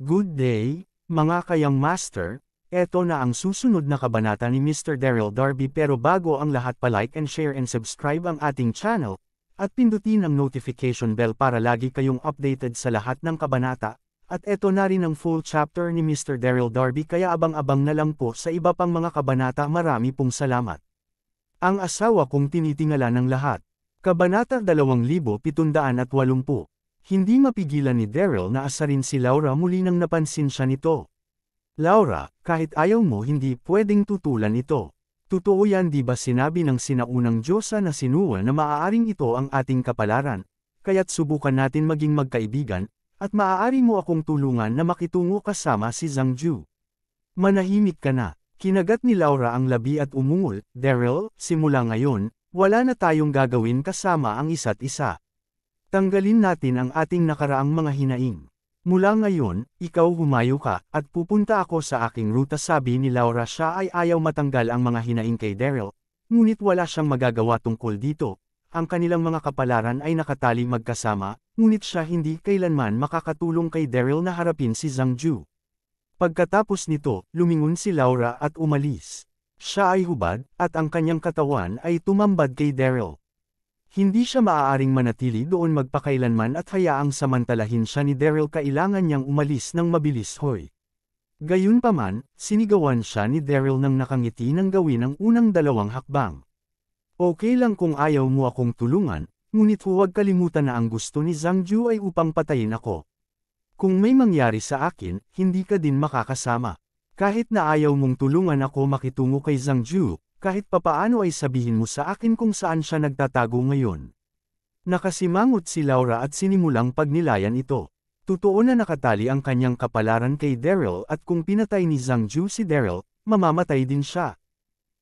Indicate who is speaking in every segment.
Speaker 1: Good day, mga kayang master, eto na ang susunod na kabanata ni Mr. Daryl Darby pero bago ang lahat pa-like and share and subscribe ang ating channel, at pindutin ang notification bell para lagi kayong updated sa lahat ng kabanata, at eto na rin ang full chapter ni Mr. Daryl Darby kaya abang-abang na lang po sa iba pang mga kabanata. Marami pong salamat. Ang asawa kong tinitingala ng lahat. Kabanata 2780. Hindi mapigilan ni Daryl na asarin si Laura muli nang napansin siya nito. Laura, kahit ayaw mo hindi pwedeng tutulan ito. Totoo yan, di ba sinabi ng sinaunang Diyosa na sinuwa na maaaring ito ang ating kapalaran, kaya't subukan natin maging magkaibigan, at maaari mo akong tulungan na makitungo kasama si Zhangju. Manahimik ka na. Kinagat ni Laura ang labi at umungol. Daryl, simula ngayon, wala na tayong gagawin kasama ang isa't isa. Tanggalin natin ang ating nakaraang mga hinaing. Mula ngayon, ikaw humayo ka, at pupunta ako sa aking ruta. Sabi ni Laura. Siya ay ayaw matanggal ang mga hinaing kay Daryl, ngunit wala siyang magagawa tungkol dito. Ang kanilang mga kapalaran ay nakatali magkasama, ngunit siya hindi kailanman makakatulong kay Daryl na harapin si Zhangju. Pagkatapos nito, lumingon si Laura at umalis. Siya ay hubad, at ang kanyang katawan ay tumambad kay Daryl. Hindi siya maaaring manatili doon magpakailanman at hayaang samantalahin siya ni Daryl. Kailangan niyang umalis ng mabilis. Hoy! Gayunpaman, sinigawan siya ni Daryl nang nakangiti nang gawin ang unang dalawang hakbang. Okay lang kung ayaw mo akong tulungan, ngunit huwag kalimutan na ang gusto ni Zhangju ay upang patayin ako. Kung may mangyari sa akin, hindi ka din makakasama. Kahit na ayaw mong tulungan ako makitungo kay Zhangju, kahit papaano ay sabihin mo sa akin kung saan siya nagtatago ngayon. Nakasimangot si Laura at sinimulang pagnilayan ito. Totoo na nakatali ang kanyang kapalaran kay Daryl at kung pinatay ni Zhangju si Daryl, mamamatay din siya.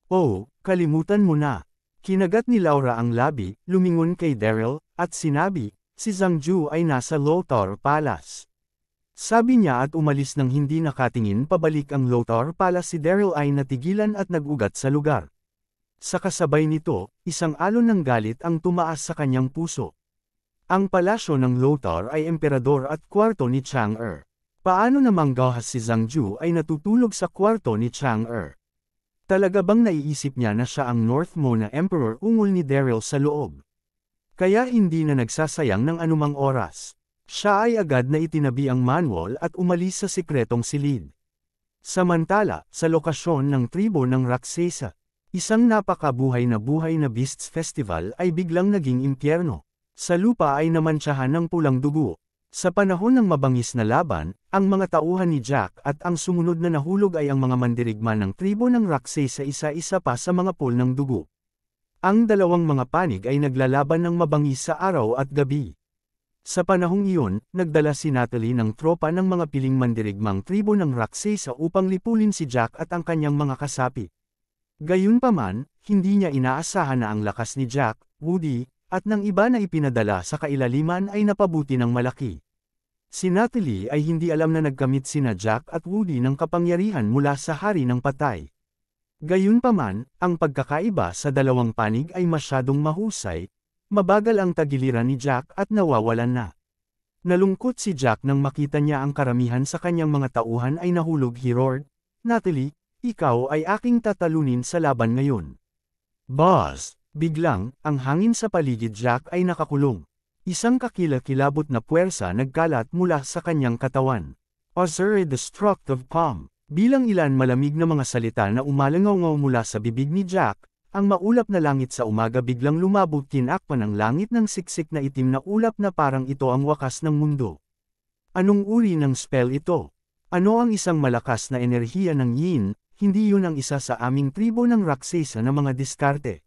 Speaker 1: Oh, kalimutan mo na. Kinagat ni Laura ang labi, lumingon kay Daryl, at sinabi, si Zhangju ay nasa Lothar Palace. Sabi niya at umalis nang hindi nakatingin pabalik ang Lothar Palace. Si Daryl ay natigilan at nagugat sa lugar. Sa kasabay nito, isang alon ng galit ang tumaas sa kanyang puso. Ang palasyo ng Lothar ay emperador at kwarto ni Chang'e. Paano namang gahas si Zhangju ay natutulog sa kwarto ni Chang'e? Talaga bang naiisip niya na siya ang North Mona Emperor? Ungol ni Daryl sa loob. Kaya hindi na nagsasayang ng anumang oras. Siya ay agad na itinabi ang manual at umalis sa sikretong silid. Samantala, sa lokasyon ng tribo ng Raksesa, isang napakabuhay na Beasts Festival ay biglang naging impyerno. Sa lupa ay namantsahan ng pulang dugo. Sa panahon ng mabangis na laban, ang mga tauhan ni Jack at ang sumunod na nahulog ay ang mga mandirigma ng tribo ng Raksesa isa-isa pa sa mga pool ng dugo. Ang dalawang mga panig ay naglalaban ng mabangis sa araw at gabi. Sa panahong iyon, nagdala si Natalie ng tropa ng mga piling mandirigmang tribo ng Raksesa upang lipulin si Jack at ang kanyang mga kasapi. Gayunpaman, hindi niya inaasahan na ang lakas ni Jack, Woody, at ng iba na ipinadala sa kailaliman ay napabuti ng malaki. Si Natalie ay hindi alam na nagkamit sina Jack at Woody ng kapangyarihan mula sa hari ng patay. Gayunpaman, ang pagkakaiba sa dalawang panig ay masyadong mahusay. Mabagal ang tagiliran ni Jack at nawawalan na. Nalungkot si Jack nang makita niya ang karamihan sa kanyang mga tauhan ay nahulog. He roared, "Natalie, ikaw ay aking tatalunin sa laban ngayon." Boss! Biglang, ang hangin sa paligid Jack ay nakakulong. Isang kakilakilabot na puwersa nagkalat mula sa kanyang katawan. Azure destructive palm. Bilang ilan malamig na mga salita na umalangaw mula sa bibig ni Jack, ang maulap na langit sa umaga biglang lumabog. Tinakpan ang langit ng siksik na itim na ulap na parang ito ang wakas ng mundo. Anong uri ng spell ito? Ano ang isang malakas na enerhiya ng yin? Hindi yun ang isa sa aming tribo ng Raksesa na mga diskarte.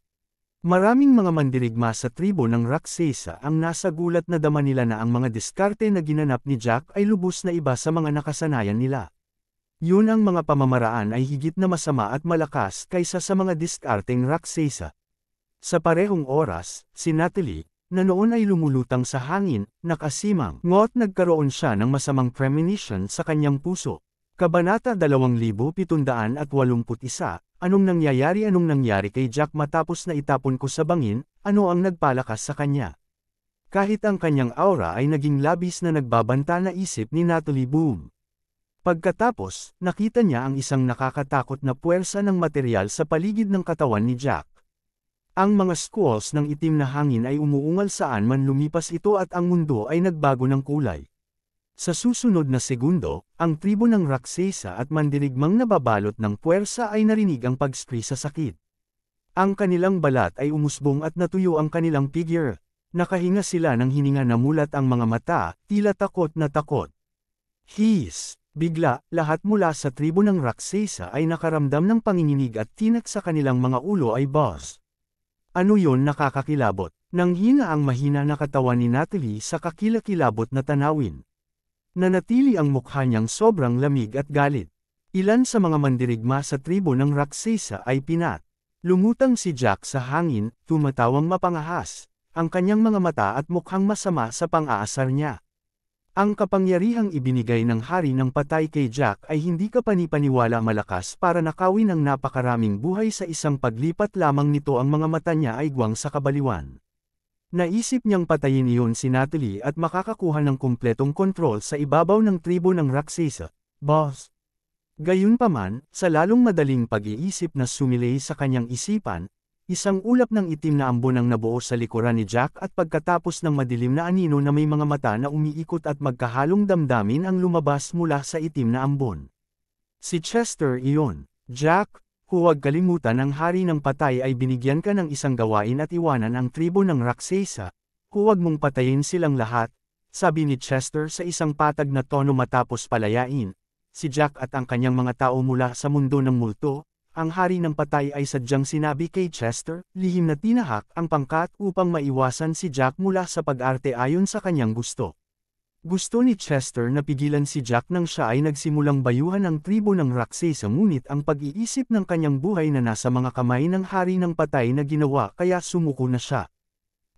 Speaker 1: Maraming mga mandirigma sa tribo ng Raksesa ang nasa gulat na dama nila na ang mga diskarte na ginanap ni Jack ay lubos na iba sa mga nakasanayan nila. Yun ang mga pamamaraan ay higit na masama at malakas kaysa sa mga diskarteng Raksesa. Sa parehong oras, si Natalie, na noon ay lumulutang sa hangin, nakasimang, ngot nagkaroon siya ng masamang premonition sa kanyang puso. Kabanata 2781. Anong nangyari kay Jack matapos na itapon ko sa bangin? Ano ang nagpalakas sa kanya? Kahit ang kanyang aura ay naging labis na nagbabanta na isip ni Natalie Boom. Pagkatapos, nakita niya ang isang nakakatakot na puwersa ng materyal sa paligid ng katawan ni Jack. Ang mga squalls ng itim na hangin ay umuungal saan man lumipas ito at ang mundo ay nagbago ng kulay. Sa susunod na segundo, ang tribo ng Raksasa at mandirigmang nababalot ng puwersa ay narinig ang pag-scream sa sakit. Ang kanilang balat ay umusbong at natuyo ang kanilang figure. Nakahinga sila ng hininga na mulat ang mga mata, tila takot na takot. Hiss! Bigla, lahat mula sa tribo ng Raksasa ay nakaramdam ng panginginig at tinak sa kanilang mga ulo ay boss. Ano yon nakakakilabot? Nanghina ang mahina na katawan ni Natalie sa kakilakilabot na tanawin. Nanatili ang mukha niyang sobrang lamig at galit. Ilan sa mga mandirigma sa tribo ng Raksasa ay pinat. Lumutang si Jack sa hangin, tumatawang mapangahas, ang kanyang mga mata at mukhang masama sa pang-aasar niya. Ang kapangyarihang ibinigay ng hari ng patay kay Jack ay hindi kapanipaniwala malakas para nakawin ang napakaraming buhay sa isang paglipat lamang nito ang mga mata niya ay guwang sa kabaliwan. Naisip niyang patayin iyon si Natalie at makakakuha ng kumpletong kontrol sa ibabaw ng tribo ng Raksasa. Boss! Gayunpaman, sa lalong madaling pag-iisip na sumilay sa kanyang isipan, isang ulap ng itim na ambon ang nabuo sa likuran ni Jack at pagkatapos ng madilim na anino na may mga mata na umiikot at magkahalong damdamin ang lumabas mula sa itim na ambon. Si Chester iyon. Jack, huwag kalimutan ang hari ng patay ay binigyan ka ng isang gawain at iwanan ang tribo ng Raksasa. Huwag mong patayin silang lahat, sabi ni Chester sa isang patag na tono matapos palayain. Si Jack at ang kanyang mga tao mula sa mundo ng multo. Ang hari ng patay ay sadyang sinabi kay Chester, lihim na tinahak ang pangkat upang maiwasan si Jack mula sa pag-arte ayon sa kanyang gusto. Gusto ni Chester na pigilan si Jack nang siya ay nagsimulang bayuhan ang tribo ng Raksasa ngunit ang pag-iisip ng kanyang buhay na nasa mga kamay ng hari ng patay na ginawa kaya sumuko na siya.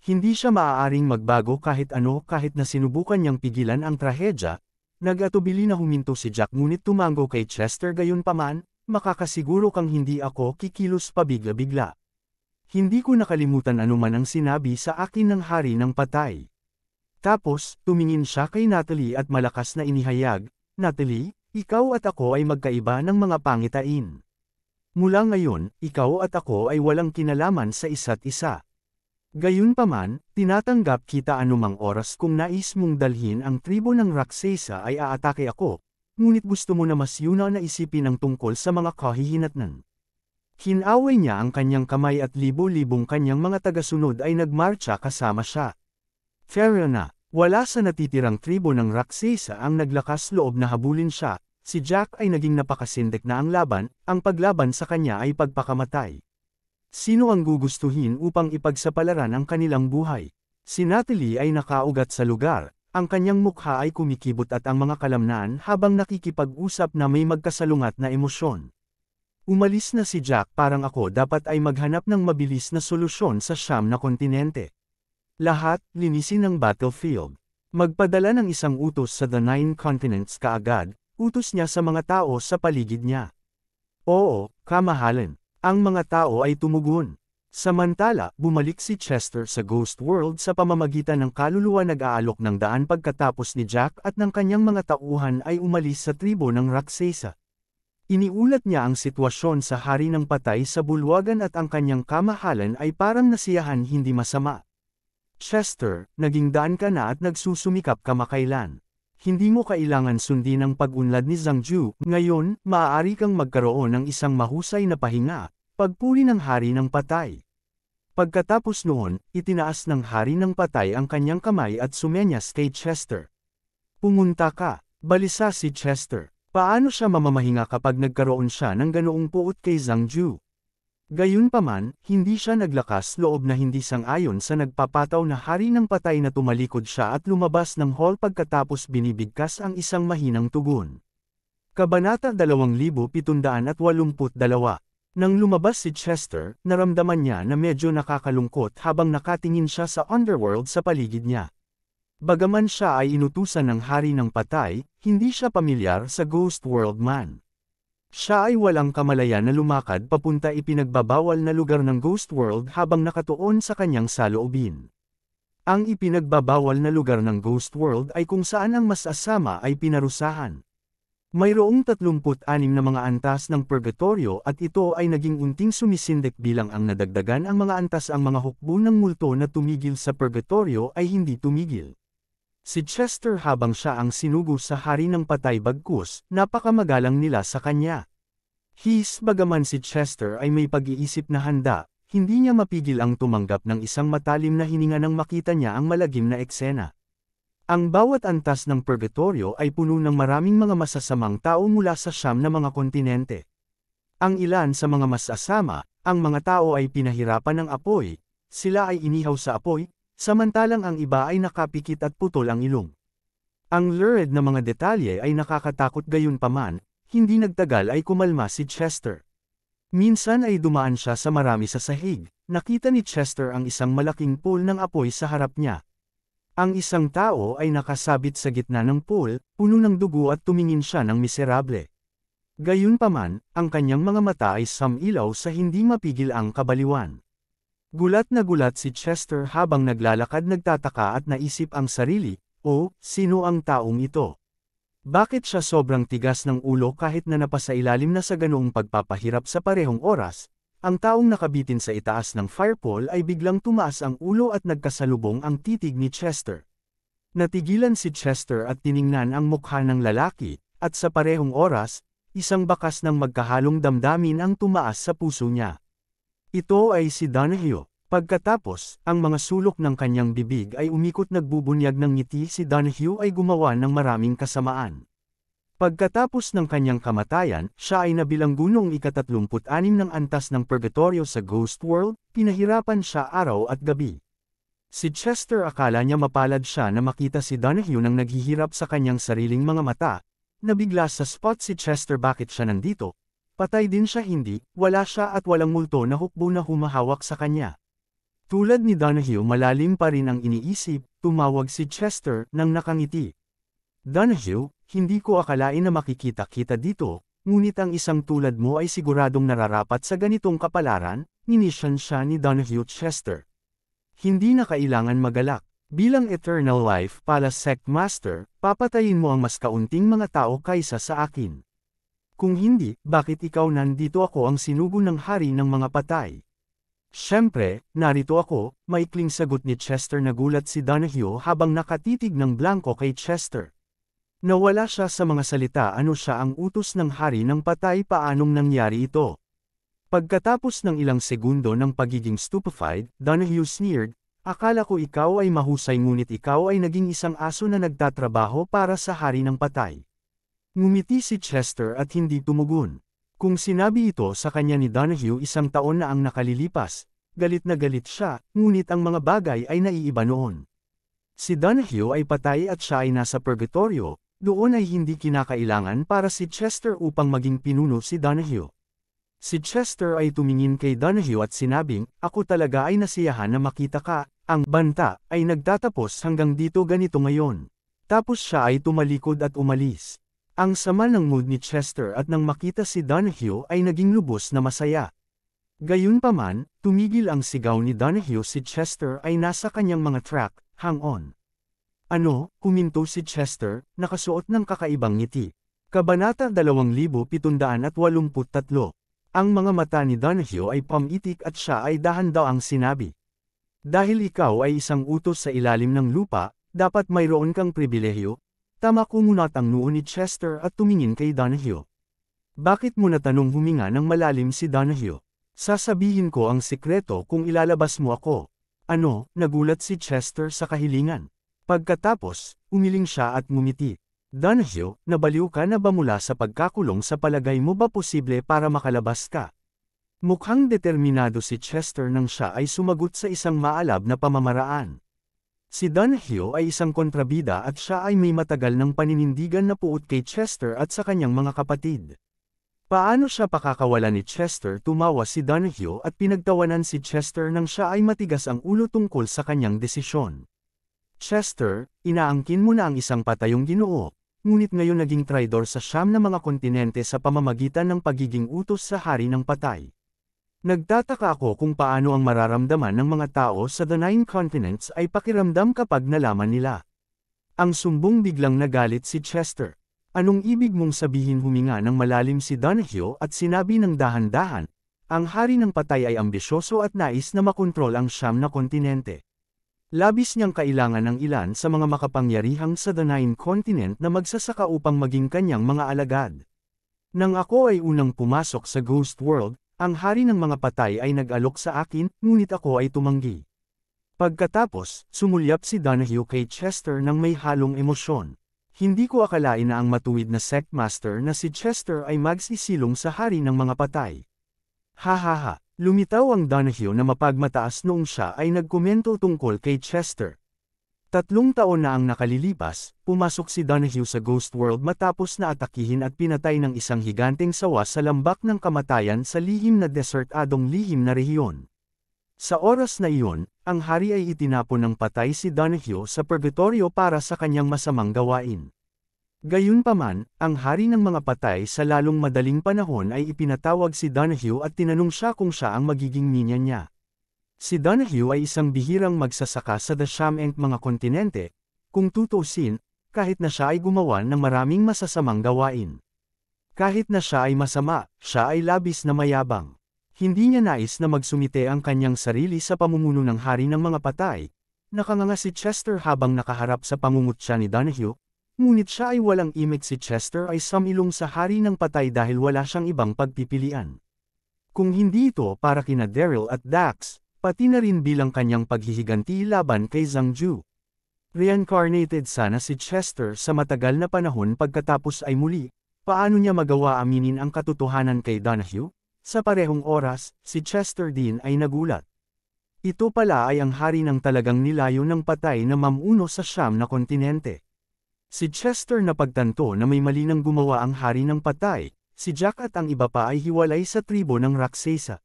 Speaker 1: Hindi siya maaaring magbago kahit na sinubukan niyang pigilan ang trahedya, nag-atubili na huminto si Jack ngunit tumango kay Chester gayunpaman. Makakasiguro kang hindi ako kikilos pabigla-bigla. Hindi ko nakalimutan anuman ang sinabi sa akin ng hari ng patay. Tapos, tumingin siya kay Natalie at malakas na inihayag, Natalie, ikaw at ako ay magkaiba ng mga pangitain. Mula ngayon, ikaw at ako ay walang kinalaman sa isa't isa. Gayunpaman, tinatanggap kita anumang oras kung nais mong dalhin ang tribo ng Raksasa ay aatake ako. Ngunit gusto mo na mas yuna na isipin ang tungkol sa mga kahihinatnan. Hinaway niya ang kanyang kamay at libo-libong kanyang mga tagasunod ay nagmarcha kasama siya. Fair na, wala sa natitirang tribo ng Raksasa ang naglakas loob na habulin siya, si Jack ay naging napakasindik na ang laban, ang paglaban sa kanya ay pagpakamatay. Sino ang gugustuhin upang ipagsapalaran ang kanilang buhay? Si Natalie ay nakaugat sa lugar. Ang kanyang mukha ay kumikibot at ang mga kalamnan habang nakikipag-usap na may magkasalungat na emosyon. Umalis na si Jack parang ako dapat ay maghanap ng mabilis na solusyon sa siyam na kontinente. Lahat, linisin ang battlefield. Magpadala ng isang utos sa The Nine Continents kaagad, utos niya sa mga tao sa paligid niya. Oo, kamahalan. Ang mga tao ay tumugon. Samantala, bumalik si Chester sa Ghost World sa pamamagitan ng kaluluwa nag-aalok ng daan pagkatapos ni Jack at ng kanyang mga tauhan ay umalis sa tribo ng Raksasa. Iniulat niya ang sitwasyon sa hari ng patay sa bulwagan at ang kanyang kamahalan ay parang nasiyahan hindi masama. Chester, naging daan ka na at nagsusumikap kamakailan. Hindi mo kailangan sundin ang pag-unlad ni Zhangju, ngayon, maaari kang magkaroon ng isang mahusay na pahinga. Pagpuri ng hari ng patay. Pagkatapos noon, itinaas ng hari ng patay ang kanyang kamay at sumenyas kay Chester. Pumunta ka, balisa si Chester. Paano siya mamamahinga kapag nagkaroon siya ng ganoong puot kay Zhangju? Gayunpaman, hindi siya naglakas loob na hindi sang-ayon sa nagpapataw na hari ng patay na tumalikod siya at lumabas ng hall pagkatapos binibigkas ang isang mahinang tugon. Kabanata 2782. Nang lumabas si Chester, naramdaman niya na medyo nakakalungkot habang nakatingin siya sa underworld sa paligid niya. Bagaman siya ay inutusan ng hari ng patay, hindi siya pamilyar sa Ghost World man. Siya ay walang kamalayan na lumakad papunta ipinagbabawal na lugar ng Ghost World habang nakatuon sa kanyang saloobin. Ang ipinagbabawal na lugar ng Ghost World ay kung saan ang mas asama ay pinarusahan. Mayroong 36 na mga antas ng purgatorio at ito ay naging unting sumisindik bilang ang nadagdagan ang mga antas ang mga hukbo ng multo na tumigil sa purgatorio ay hindi tumigil. Si Chester habang siya ang sinugo sa hari ng patay bagkus, napakamagalang nila sa kanya. Bagaman si Chester ay may pag-iisip na handa, hindi niya mapigil ang tumanggap ng isang matalim na hininga nang makita niya ang malagim na eksena. Ang bawat antas ng purgatorio ay puno ng maraming mga masasamang tao mula sa 9 na mga kontinente. Ang ilan sa mga masasama, ang mga tao ay pinahirapan ng apoy, sila ay inihaw sa apoy, samantalang ang iba ay nakapikit at putol ang ilong. Ang lurid na mga detalye ay nakakatakot gayunpaman, hindi nagtagal ay kumalma si Chester. Minsan ay dumaan siya sa marami sa sahig, nakita ni Chester ang isang malaking pool ng apoy sa harap niya. Ang isang tao ay nakasabit sa gitna ng pool, puno ng dugo at tumingin siya ng miserable. Gayunpaman, ang kanyang mga mata ay samilaw sa hindi mapigil ang kabaliwan. Gulat na gulat si Chester habang naglalakad nagtataka at naisip ang sarili, sino ang taong ito? Bakit siya sobrang tigas ng ulo kahit na napasailalim na sa ganoong pagpapahirap sa parehong oras? Ang taong nakabitin sa itaas ng firepole ay biglang tumaas ang ulo at nagkasalubong ang titig ni Chester. Natigilan si Chester at tiningnan ang mukha ng lalaki, at sa parehong oras, isang bakas ng magkahalong damdamin ang tumaas sa puso niya. Ito ay si Donahue. Pagkatapos, ang mga sulok ng kanyang bibig ay umikot nagbubunyag ng ngiti si Donahue ay gumawa ng maraming kasamaan. Pagkatapos ng kanyang kamatayan, siya ay nabilanggo noong ika-36 ng antas ng purgatorio sa Ghost World, pinahirapan siya araw at gabi. Si Chester akala niya mapalad siya na makita si Donahue nang naghihirap sa kanyang sariling mga mata, nabigla sa spot si Chester bakit siya nandito. Patay din siya hindi, wala siya at walang multo na hukbo na humahawak sa kanya. Tulad ni Donahue malalim pa rin ang iniisip, tumawag si Chester nang nakangiti. Donahue, hindi ko akalain na makikita-kita dito, ngunit ang isang tulad mo ay siguradong nararapat sa ganitong kapalaran, ninisyan siya ni Donahue Chester. Hindi na kailangan magalak. Bilang Eternal Life Pala Sect Master, papatayin mo ang mas kaunting mga tao kaysa sa akin. Kung hindi, bakit ikaw nandito ako ang sinugo ng hari ng mga patay? Siyempre, narito ako, maikling sagot ni Chester nagulat si Donahue habang nakatitig ng blanko kay Chester. Nawala siya sa mga salita ano siya ang utos ng hari ng patay paanong nangyari ito. Pagkatapos ng ilang segundo ng pagiging stupefied, Donahue sneered, akala ko ikaw ay mahusay ngunit ikaw ay naging isang aso na nagtatrabaho para sa hari ng patay. Ngumiti si Chester at hindi tumugon. Kung sinabi ito sa kanya ni Donahue 1 taon na ang nakalilipas, galit na galit siya, ngunit ang mga bagay ay naiiba noon. Si Donahue ay patay at siya ay nasa purgatorio. Doon ay hindi kinakailangan para si Chester upang maging pinuno si Donahue. Si Chester ay tumingin kay Donahue at sinabing, ako talaga ay nasiyahan na makita ka, ang banta ay nagtatapos hanggang dito ganito ngayon. Tapos siya ay tumalikod at umalis. Ang sama ng mood ni Chester at nang makita si Donahue ay naging lubos na masaya. Gayunpaman, tumigil ang sigaw ni Donahue si Chester ay nasa kanyang mga track, hang on. Ano, huminto si Chester, nakasuot ng kakaibang ngiti. Kabanata 2783. Ang mga mata ni Donahue ay pamitik at siya ay dahan-daw ang sinabi. Dahil ikaw ay isang utos sa ilalim ng lupa, dapat mayroon kang pribilehyo. Tama kumunat ang noo ni Chester at tumingin kay Donahue. Bakit mo natanong huminga ng malalim si Donahue? Sasabihin ko ang sikreto kung ilalabas mo ako. Ano, nagulat si Chester sa kahilingan. Pagkatapos, umiling siya at ngumiti. Donahue, nabaliw ka na ba mula sa pagkakulong sa palagay mo ba posible para makalabas ka? Mukhang determinado si Chester nang siya ay sumagot sa isang maalab na pamamaraan. Si Donahue ay isang kontrabida at siya ay may matagal ng paninindigan na puot kay Chester at sa kanyang mga kapatid. Paano siya pakakawala ni Chester? Tumawa si Donahue at pinagtawanan si Chester nang siya ay matigas ang ulo tungkol sa kanyang desisyon. Chester, inaangkin mo na ang isang patayong Ginoo, ngunit ngayon naging traidor sa 9 na mga kontinente sa pamamagitan ng pagiging utos sa hari ng patay. Nagtataka ako kung paano ang mararamdaman ng mga tao sa the 9 continents ay pakiramdam kapag nalaman nila. Ang sumbong biglang nagalit si Chester. Anong ibig mong sabihin? Huminga ng malalim si Donahue at sinabi ng dahan-dahan, ang hari ng patay ay ambisyoso at nais na makontrol ang siyam na kontinente. Labis niyang kailangan ng ilan sa mga makapangyarihang sa The Nine Continent na magsasaka upang maging kanyang mga alagad. Nang ako ay unang pumasok sa Ghost World, ang hari ng mga patay ay nag-alok sa akin, ngunit ako ay tumanggi. Pagkatapos, sumulyap si Donahue kay Chester nang may halong emosyon. Hindi ko akalain na ang matuwid na sectmaster na si Chester ay magsisilong sa hari ng mga patay. Hahaha, lumitaw ang Donahue na mapagmataas noong siya ay nagkomento tungkol kay Chester. 3 taon na ang nakalilipas, pumasok si Donahue sa Ghost World matapos na atakihin at pinatay ng isang higanteng sawa sa lambak ng kamatayan sa lihim na desertadong lihim na rehiyon. Sa oras na iyon, ang hari ay itinapon ng patay si Donahue sa purgatorio para sa kanyang masamang gawain. Gayunpaman, ang hari ng mga patay sa lalong madaling panahon ay ipinatawag si Donahue at tinanong siya kung siya ang magiging ninya niya. Si Donahue ay isang bihirang magsasaka sa Siyam-eng mga kontinente, kung tutuusin, kahit na siya ay gumawa ng maraming masasamang gawain. Kahit na siya ay masama, siya ay labis na mayabang. Hindi niya nais na magsumite ang kanyang sarili sa pamumuno ng hari ng mga patay. Nakanganga si Chester habang nakaharap sa pangungutya ni Donahue, ngunit siya ay walang imik. Si Chester ay sumilong sa hari ng patay dahil wala siyang ibang pagpipilian. Kung hindi ito para kina Daryl at Dax, pati na rin bilang kanyang paghihiganti laban kay Zhang Ju. Reincarnated sana si Chester sa matagal na panahon pagkatapos ay muli, paano niya magawa aminin ang katotohanan kay Donahue? Sa parehong oras, si Chester din ay nagulat. Ito pala ay ang hari ng talagang nilayo ng patay na mamuno sa siyam na kontinente. Si Chester napagtanto na may mali nang gumawa ang hari ng patay, si Jack at ang iba pa ay hiwalay sa tribo ng Raksasa.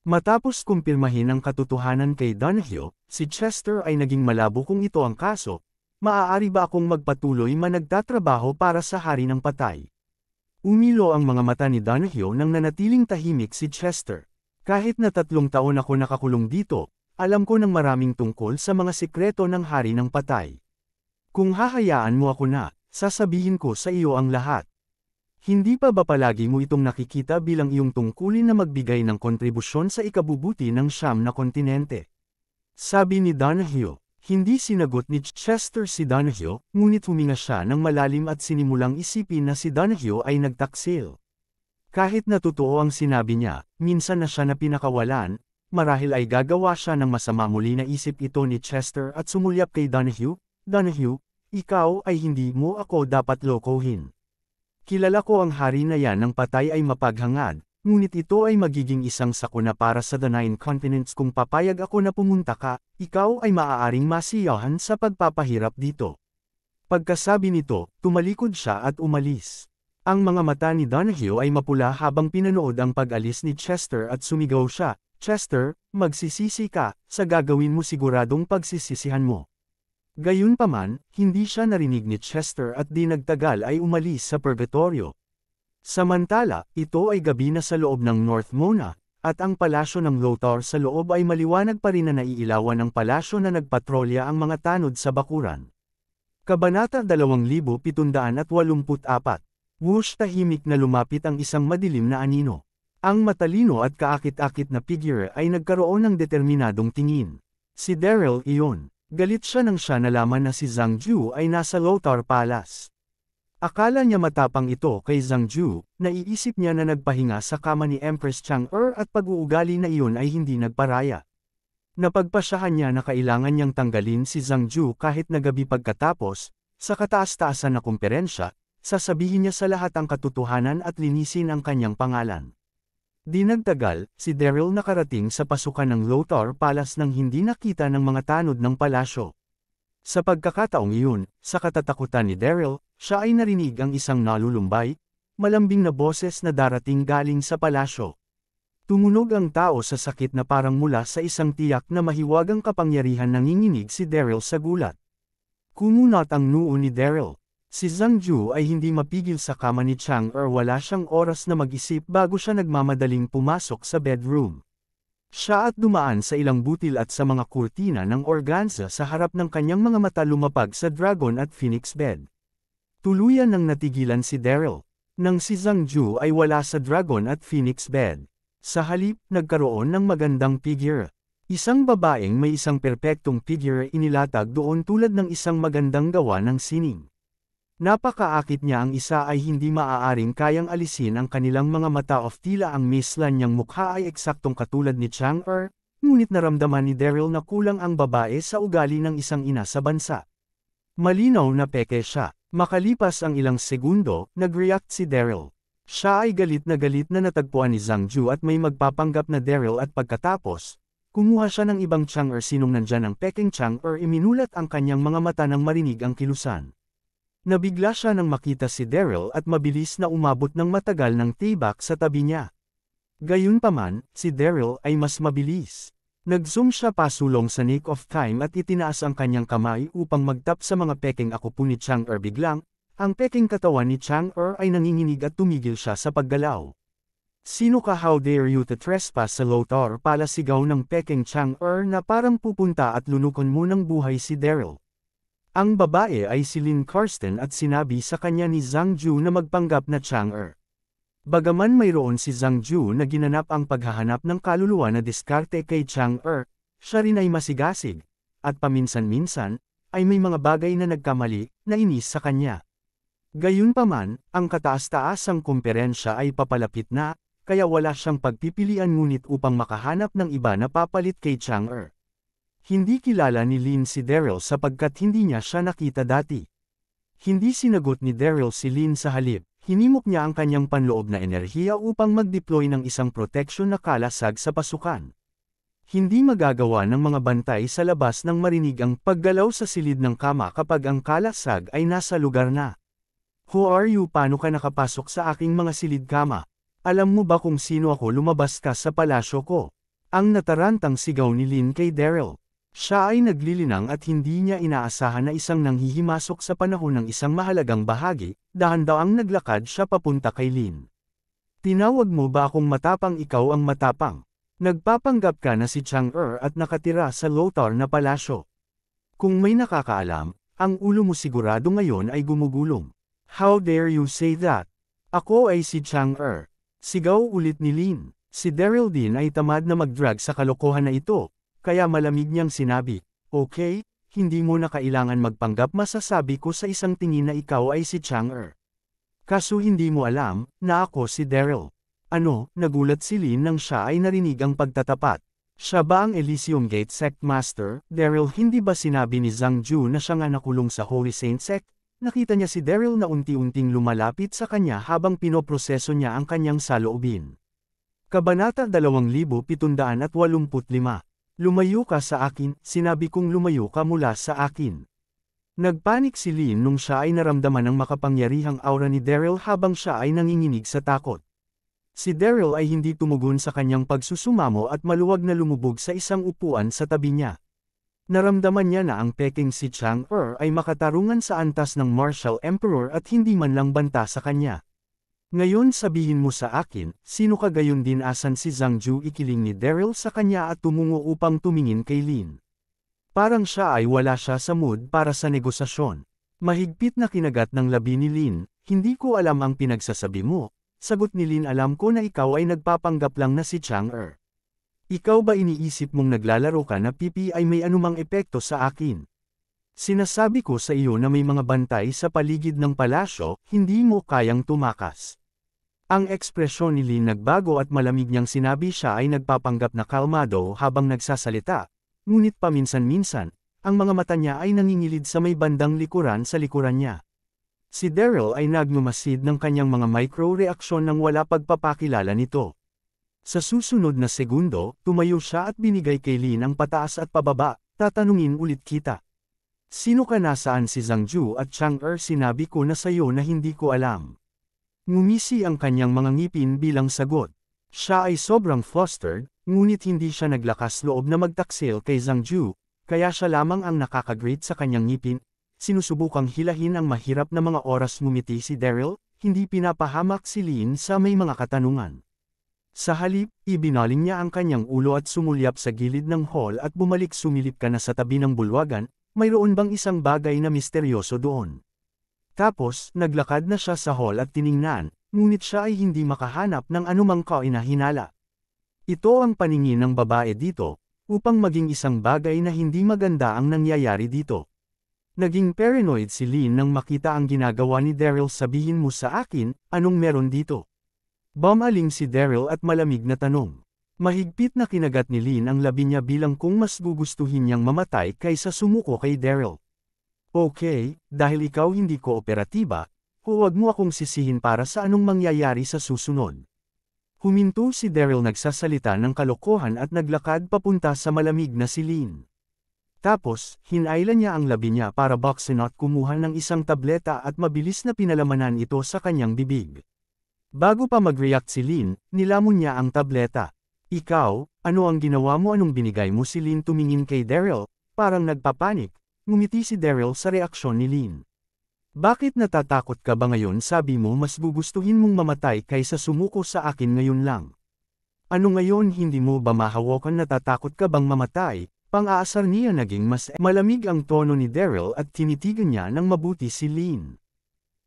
Speaker 1: Matapos kumpirmahin ang katotohanan kay Donahue, si Chester ay naging malabo kung ito ang kaso, maaari ba akong magpatuloy nagtatrabaho para sa hari ng patay? Umilo ang mga mata ni Donahue nang nanatiling tahimik si Chester. Kahit na 3 taon ako nakakulong dito, alam ko ng maraming tungkol sa mga sikreto ng hari ng patay. Kung hahayaan mo ako na, sasabihin ko sa iyo ang lahat. Hindi pa ba palagi mo itong nakikita bilang iyong tungkulin na magbigay ng kontribusyon sa ikabubuti ng siyam na kontinente? Sabi ni Donahue. Hindi sinagot ni Chester si Donahue, ngunit huminga siya ng malalim at sinimulang isipin na si Donahue ay nagtaksil. Kahit na totoo ang sinabi niya, minsan na siya na pinakawalan, marahil ay gagawa siya ng masama. Muli na isip ito ni Chester at sumulyap kay Donahue. Donahue, ikaw ay hindi mo ako dapat lokohin. Kilala ko ang hari na yan ng patay ay mapaghangad, ngunit ito ay magiging isang sakuna para sa The Nine Continents. Kung papayag ako na pumunta ka, ikaw ay maaaring masiyahan sa pagpapahirap dito. Pagkasabi nito, tumalikod siya at umalis. Ang mga mata ni Donahue ay mapula habang pinanood ang pag-alis ni Chester at sumigaw siya, Chester, magsisisi ka, sa gagawin mo siguradong pagsisisihan mo. Gayunpaman, hindi siya narinig ni Chester at di nagtagal ay umalis sa purgatorio. Samantala, ito ay gabi na sa loob ng North Mona, at ang palasyo ng Lothar sa loob ay maliwanag pa rin na naiilawan ng palasyo na nagpatrolya ang mga tanod sa bakuran. Kabanata 2784. Whoosh, tahimik na lumapit ang isang madilim na anino. Ang matalino at kaakit-akit na figure ay nagkaroon ng determinadong tingin. Si Daryl iyon. Galit siya nang siya nalaman na si Zhang Ju ay nasa Lothar Palace. Akala niya matapang ito kay Zhang Ju, naiisip niya na nagpahinga sa kama ni Empress Chang'e at pag-uugali na iyon ay hindi nagparaya. Napagpasyahan niya na kailangan niyang tanggalin si Zhang Ju kahit na gabi. Pagkatapos, sa kataas-taasan na kumperensya, sasabihin niya sa lahat ang katotohanan at linisin ang kanyang pangalan. Di nagtagal, si Daryl nakarating sa pasukan ng Lothar Palace nang hindi nakita ng mga tanod ng palasyo. Sa pagkakataong iyon, sa katatakutan ni Daryl, siya ay narinig ang isang nalulumbay, malambing na boses na darating galing sa palasyo. Tumunog ang tao sa sakit na parang mula sa isang tiyak na mahiwagang kapangyarihan. Nanginginig si Daryl sa gulat. Kumunat ang noo ni Daryl. Si Zhang Ju ay hindi mapigil sa kama ni Chang'e. Wala siyang oras na mag-isip bago siya nagmamadaling pumasok sa bedroom. Siya at dumaan sa ilang butil at sa mga kurtina ng organza sa harap ng kanyang mga mata lumapag sa dragon at phoenix bed. Tuluyan nang natigilan si Daryl. Nang si Zhang Ju ay wala sa Dragon at Phoenix bed. Sa halip, nagkaroon ng magandang figure. Isang babaeng may isang perpektong figure inilatag doon tulad ng isang magandang gawa ng sining. Napakaakit niya, ang isa ay hindi maaaring kayang alisin ang kanilang mga mata of tila ang mislan niyang mukha ay eksaktong katulad ni Chang'e, ngunit naramdaman ni Daryl na kulang ang babae sa ugali ng isang ina sa bansa. Malinaw na peke siya. Makalipas ang ilang segundo, nag-react si Daryl. Siya ay galit na natagpuan ni Zhang Ju at may magpapanggap na Daryl at pagkatapos, kumuha siya ng ibang Chang'e sinong nandyan ang peking Chang'e iminulat ang kanyang mga mata nang marinig ang kilusan. Nabigla siya nang makita si Daryl at mabilis na umabot ng matagal ng tibak sa tabi niya. Gayunpaman, si Daryl ay mas mabilis. Nag-zoom siya pasulong sa nick of time at itinaas ang kanyang kamay upang magtap sa mga peking akupo ni Chang'e. Biglang, ang peking katawan ni Chang'e ay nanginginig at tumigil siya sa paggalaw. Sino ka, how dare you to trespass sa Lothar, pala sigaw ng peking Chang'e na parang pupunta at lunukon mo ng buhay si Daryl. Ang babae ay si Lin Karsten at sinabi sa kanya ni Zhang Ju na magpanggap na Chang'e. Bagaman mayroon si Zhang Ju na ginanap ang paghahanap ng kaluluwa na diskarte kay Chang'e, siya rin ay masigasig, at paminsan-minsan, ay may mga bagay na nagkamali, na inis sa kanya. Gayunpaman, ang kataas-taasang kumperensya ay papalapit na, kaya wala siyang pagpipilian ngunit upang makahanap ng iba na papalit kay Chang'e. Hindi kilala ni Lin si Daryl sapagkat hindi niya siya nakita dati. Hindi sinagot ni Daryl si Lin, sa halip. Hinimok niya ang kanyang panloob na enerhiya upang mag-deploy ng isang proteksyon na kalasag sa pasukan. Hindi magagawa ng mga bantay sa labas nang marinig ang paggalaw sa silid ng kama kapag ang kalasag ay nasa lugar na. Who are you? Paano ka nakapasok sa aking mga silid kama? Alam mo ba kung sino ako? Lumabas ka sa palasyo ko. Ang natarantang sigaw ni Lin kay Daryl. Siya ay naglilinang at hindi niya inaasahan na isang nanghihimasok sa panahon ng isang mahalagang bahagi, dahan-daang naglakad siya papunta kay Lin. Tinawag mo ba akong matapang? Ikaw ang matapang. Nagpapanggap ka na si Chang'e at nakatira sa Lothar na palasyo. Kung may nakakaalam, ang ulo mo sigurado ngayon ay gumugulong. How dare you say that? Ako ay si Chang'e. Sigaw ulit ni Lin. Si Daryl din ay tamad na mag-drag sa kalokohan na ito. Kaya malamig niyang sinabi, okay, hindi mo na kailangan magpanggap, masasabi ko sa isang tingin na ikaw ay si Chang'e. Kaso hindi mo alam, na ako si Daryl. Ano, nagulat si Lin nang siya ay narinig ang pagtatapat. Siya ba ang Elysium Gate Sect Master? Daryl, hindi ba sinabi ni Zhang Ju na siya nga nakulong sa Holy Saint Sect? Nakita niya si Daryl na unti-unting lumalapit sa kanya habang pinoproseso niya ang kanyang saloobin. Kabanata 2785. Lumayo ka sa akin, sinabi kong lumayo ka mula sa akin. Nagpanik si Lin nung siya ay naramdaman ang makapangyarihang aura ni Daryl habang siya ay nanginginig sa takot. Si Daryl ay hindi tumugon sa kanyang pagsusumamo at maluwag na lumubog sa isang upuan sa tabi niya. Naramdaman niya na ang peking si Chang'e ay makatarungan sa antas ng Martial Emperor at hindi man lang banta sa kanya. Ngayon sabihin mo sa akin, sino ka? Gayon din asan si Zhang Ju? Ikiling ni Daryl sa kanya at tumungo upang tumingin kay Lin. Parang siya ay wala siya sa mood para sa negosasyon. Mahigpit na kinagat ng labi ni Lin, hindi ko alam ang pinagsasabi mo. Sagot ni Lin, alam ko na ikaw ay nagpapanggap lang na si Chang'e. Ikaw ba iniisip mong naglalaro ka na pipi ay may anumang epekto sa akin? Sinasabi ko sa iyo na may mga bantay sa paligid ng palasyo, hindi mo kayang tumakas. Ang ekspresyon ni Lin nagbago at malamig niyang sinabi siya ay nagpapanggap na kalmado habang nagsasalita, ngunit paminsan-minsan, ang mga mata niya ay nangingilid sa may bandang likuran sa likuran niya. Si Daryl ay nagmamasid ng kanyang mga micro-reaksyon nang wala pagpapakilala nito. Sa susunod na segundo, tumayo siya at binigay kay Lin ang pataas at pababa, tatanungin ulit kita. Sino ka? Nasaan si Zhang Ju at Chang'e? Sinabi ko na sayo na hindi ko alam. Ngumisi ang kanyang mga ngipin bilang sagot. Siya ay sobrang flustered, ngunit hindi siya naglakas loob na magtaksil kay Zhang Ju, kaya siya lamang ang nakakagrate sa kanyang ngipin. Sinusubukang hilahin ang mahirap na mga oras. Ngumiti si Daryl, hindi pinapahamak si Lin sa may mga katanungan. Sa halip, ibinaling niya ang kanyang ulo at sumulyap sa gilid ng hall at bumalik. Sumilip ka na sa tabi ng bulwagan, mayroon bang isang bagay na misteryoso doon? Tapos, naglakad na siya sa hall at tiningnan, ngunit siya ay hindi makahanap ng anumang kainahinala. Ito ang paningin ng babae dito, upang maging isang bagay na hindi maganda ang nangyayari dito. Naging paranoid si Lynn nang makita ang ginagawa ni Daryl. Sabihin mo sa akin, anong meron dito? Bumaling si Daryl at malamig na tanong. Mahigpit na kinagat ni Lynn ang labi niya bilang kung mas gugustuhin niyang mamatay kaysa sumuko kay Daryl. Okay, dahil ikaw hindi kooperatiba, huwag mo akong sisihin para sa anong mangyayari sa susunod. Huminto si Daryl nagsasalita ng kalokohan at naglakad papunta sa malamig na si Lynn. Tapos, hinailan niya ang labi niya para buksan at kumuha ng isang tableta at mabilis na pinalamanan ito sa kanyang bibig. Bago pa mag-react si Lynn, nilamon niya ang tableta. Ikaw, ano ang ginawa mo? Anong binigay mo? Si Lynn tumingin kay Daryl, parang nagpapanik. Ngumiti si Daryl sa reaksyon ni Lynn. Bakit natatakot ka ba ngayon? Sabi mo mas gugustuhin mong mamatay kaysa sumuko sa akin ngayon lang. Ano ngayon, hindi mo ba mahawakan? Natatakot ka bang mamatay? Pang-aasar niya. Naging mas malamig ang tono ni Daryl at tinitigan niya ng mabuti si Lynn.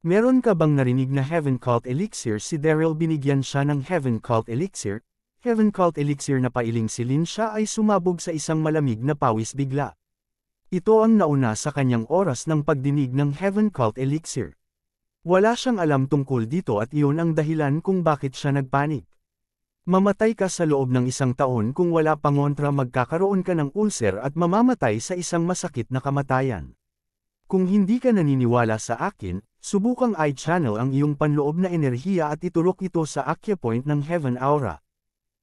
Speaker 1: Meron ka bang narinig na Heaven Cult Elixir? Si Daryl binigyan siya ng Heaven Cult Elixir. Heaven Cult Elixir na pailing si Lynn. Siya ay sumabog sa isang malamig na pawis bigla. Ito ang nauna sa kanyang oras ng pagdinig ng Heaven Cult Elixir. Wala siyang alam tungkol dito at iyon ang dahilan kung bakit siya nagpanik. Mamatay ka sa loob ng isang taon kung wala pangontra. Magkakaroon ka ng ulcer at mamamatay sa isang masakit na kamatayan. Kung hindi ka naniniwala sa akin, subukang i-channel ang iyong panloob na enerhiya at iturok ito sa acupoint ng Heaven Aura.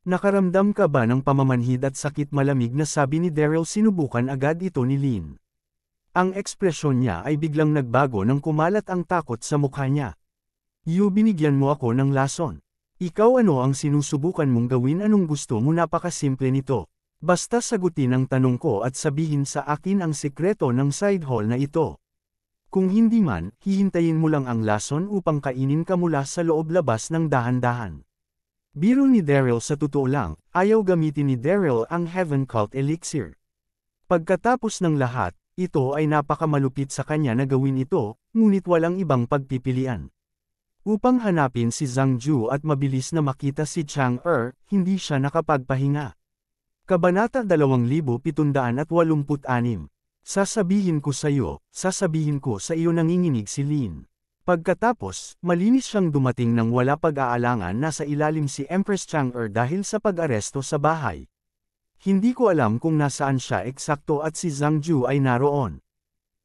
Speaker 1: Nakaramdam ka ba ng pamamanhid at sakit? Malamig na sabi ni Daryl. Sinubukan agad ito ni Lynn. Ang ekspresyon niya ay biglang nagbago nang kumalat ang takot sa mukha niya. Binigyan mo ako ng lason. Ikaw, ano ang sinusubukan mong gawin? Anong gusto mo? Napakasimple nito. Basta sagutin ang tanong ko at sabihin sa akin ang sikreto ng side hall na ito. Kung hindi man, hihintayin mo lang ang lason upang kainin ka mula sa loob-labas ng dahan-dahan. Biro ni Daryl. Sa totoo lang, ayaw gamitin ni Daryl ang Heaven Cult Elixir. Pagkatapos ng lahat, ito ay napakamalupit sa kanya na gawin ito, ngunit walang ibang pagpipilian. Upang hanapin si Zhang Ju at mabilis na makita si Chang-er, hindi siya nakapagpahinga. Kabanata 2786. Sasabihin ko sa iyo nanginginig si Lynn. Pagkatapos, malinis siyang dumating nang wala pag-aalangan. Nasa ilalim si Empress Chang-er dahil sa pag-aresto sa bahay. Hindi ko alam kung nasaan siya eksakto at si Zhang Ju ay naroon.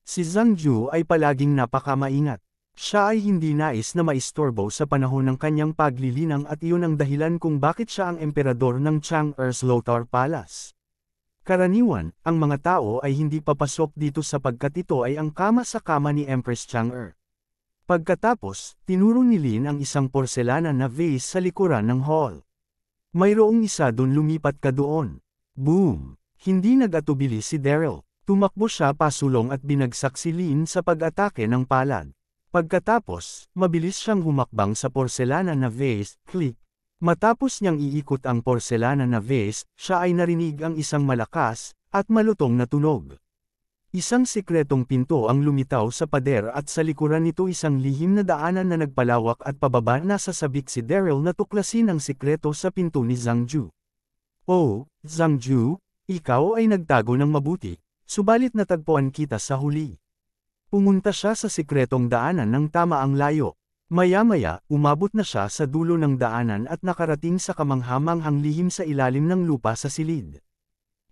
Speaker 1: Si Zhang Ju ay palaging napakamaingat. Siya ay hindi nais na maistorbo sa panahon ng kanyang paglilinang at iyon ang dahilan kung bakit siya ang emperador ng Chang-er's Lothar Palace. Karaniwan, ang mga tao ay hindi papasok dito sapagkat ito ay ang kama sa kama ni Empress Chang-er. Pagkatapos, tinuro ni Lynn ang isang porselanan na vase sa likuran ng hall. Mayroong isa doon. Lumipat ka doon. Boom! Hindi nag-atubili si Daryl. Tumakbo siya pasulong at binagsak si Lynn sa pag-atake ng palad. Pagkatapos, mabilis siyang humakbang sa porselanan na vase. Click! Matapos niyang iikot ang porselanan na vase, siya ay narinig ang isang malakas at malutong na tunog. Isang sikretong pinto ang lumitaw sa pader at sa likuran nito isang lihim na daanan na nagpalawak at pababa. Nasasabik si Daryl na tuklasin ang sikreto sa pinto ni Zhang Ju. Oh, Zhang Ju, ikaw ay nagtago ng mabuti, subalit natagpuan kita sa huli. Pumunta siya sa sikretong daanan ng tama ang layo. Maya-maya, umabot na siya sa dulo ng daanan at nakarating sa kamanghamanghang lihim sa ilalim ng lupa sa silid.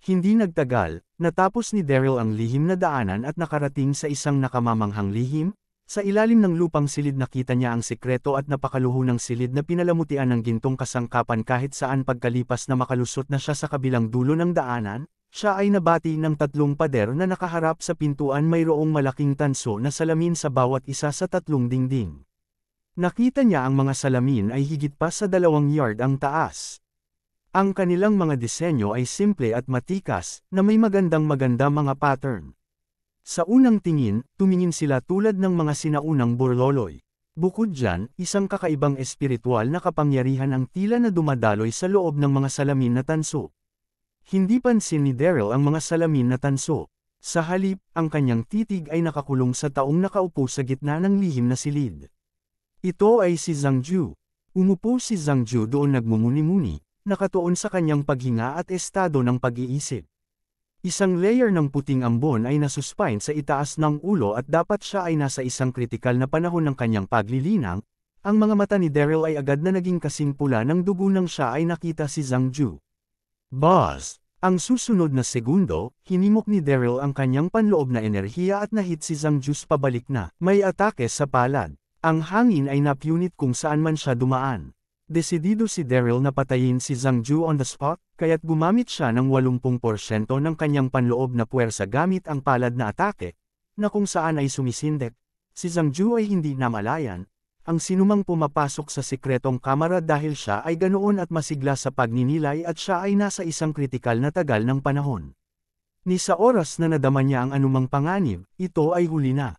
Speaker 1: Hindi nagtagal, natapos ni Daryl ang lihim na daanan at nakarating sa isang nakamamanghang lihim. Sa ilalim ng lupang silid nakita niya ang sikreto at napakaluho ng silid na pinalamutian ng gintong kasangkapan. Kahit saan pagkalipas na makalusot na siya sa kabilang dulo ng daanan, siya ay nabati ng tatlong pader na nakaharap sa pintuan. Mayroong malaking tanso na salamin sa bawat isa sa tatlong dingding. Nakita niya ang mga salamin ay higit pa sa 2 yard ang taas. Ang kanilang mga disenyo ay simple at matikas, na may magandang mga pattern. Sa unang tingin, tumingin sila tulad ng mga sinaunang burloloy. Bukod dyan, isang kakaibang espiritual na kapangyarihan ang tila na dumadaloy sa loob ng mga salamin na tanso. Hindi pansin ni Daryl ang mga salamin na tanso. Sa halip, ang kanyang titig ay nakakulong sa taong nakaupo sa gitna ng lihim na silid. Ito ay si Zhang Ju. Umupo si Zhang Ju doon nagmumuni-muni, nakatuon sa kanyang paghinga at estado ng pag-iisip. Isang layer ng puting ambon ay nasuspine sa itaas ng ulo at dapat siya ay nasa isang kritikal na panahon ng kanyang paglilinang. Ang mga mata ni Daryl ay agad na naging kasing pula ng dugo nang siya ay nakita si Zhang Ju. Boss! Ang susunod na segundo, hinimok ni Daryl ang kanyang panloob na enerhiya at nahit si Zhang Ju pabalik na may atake sa palad. Ang hangin ay napunit kung saan man siya dumaan. Desidido si Daryl na patayin si Zhang Ju on the spot, kaya't gumamit siya ng 80% ng kanyang panloob na puwersa gamit ang palad na atake, na kung saan ay sumisindek. Si Zhang Ju ay hindi namalayan ang sinumang pumapasok sa sikretong kamera dahil siya ay ganoon at masigla sa pagninilay at siya ay nasa isang kritikal na tagal ng panahon. Ni sa oras na nadama niya ang anumang panganib, ito ay huli na.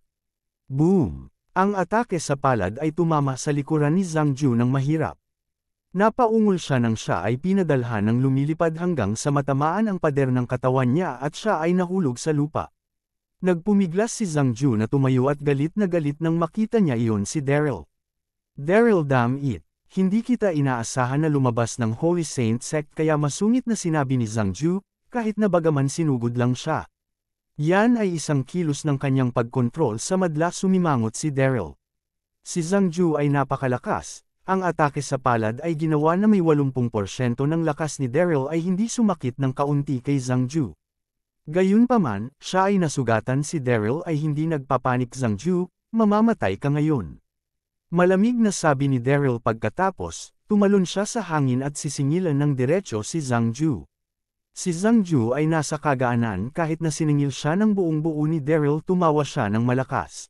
Speaker 1: Boom! Ang atake sa palad ay tumama sa likuran ni Zhang Ju ng mahirap. Napaungol siya nang siya ay pinadalhan ng lumilipad hanggang sa matamaan ang pader ng katawan niya at siya ay nahulog sa lupa. Nagpumiglas si Zhang Ju na tumayo at galit nang makita niya iyon si Daryl. Daryl, damn it! Hindi kita inaasahan na lumabas ng Holy Saint Sect kaya masungit na sinabi ni Zhang Ju, kahit na bagaman sinugod lang siya. Yan ay isang kilos ng kanyang pagkontrol sa madla sumimangot si Daryl. Si Zhang Ju ay napakalakas, ang atake sa palad ay ginawa na may 80% ng lakas ni Daryl ay hindi sumakit ng kaunti kay Zhang Ju. Gayunpaman, siya ay nasugatan si Daryl ay hindi nagpapanik. Zhang Ju, mamamatay ka ngayon. Malamig na sabi ni Daryl pagkatapos, tumalon siya sa hangin at sisingilan ng diretso si Zhang Ju. Si Zhang Ju ay nasa kagaanan kahit na siningil siya ng buong buo ni Daryl, tumawa siya ng malakas.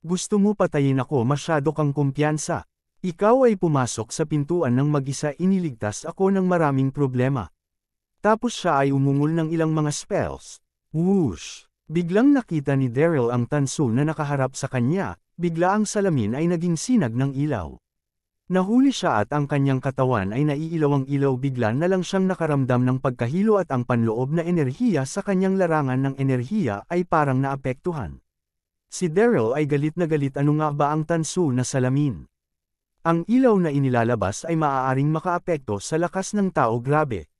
Speaker 1: Gusto mo patayin ako, masyado kang kumpiyansa. Ikaw ay pumasok sa pintuan ng mag-isa, iniligtas ako ng maraming problema. Tapos siya ay umungol ng ilang mga spells. Whoosh! Biglang nakita ni Daryl ang tanso na nakaharap sa kanya. Bigla ang salamin ay naging sinag ng ilaw. Nahuli siya at ang kanyang katawan ay naiilaw ang ilaw. Bigla na lang siyang nakaramdam ng pagkahilo at ang panloob na enerhiya sa kanyang larangan ng enerhiya ay parang naapektuhan. Si Daryl ay galit na galit. Ano nga ba ang tanso na salamin? Ang ilaw na inilalabas ay maaaring makaapekto sa lakas ng tao. Grabe.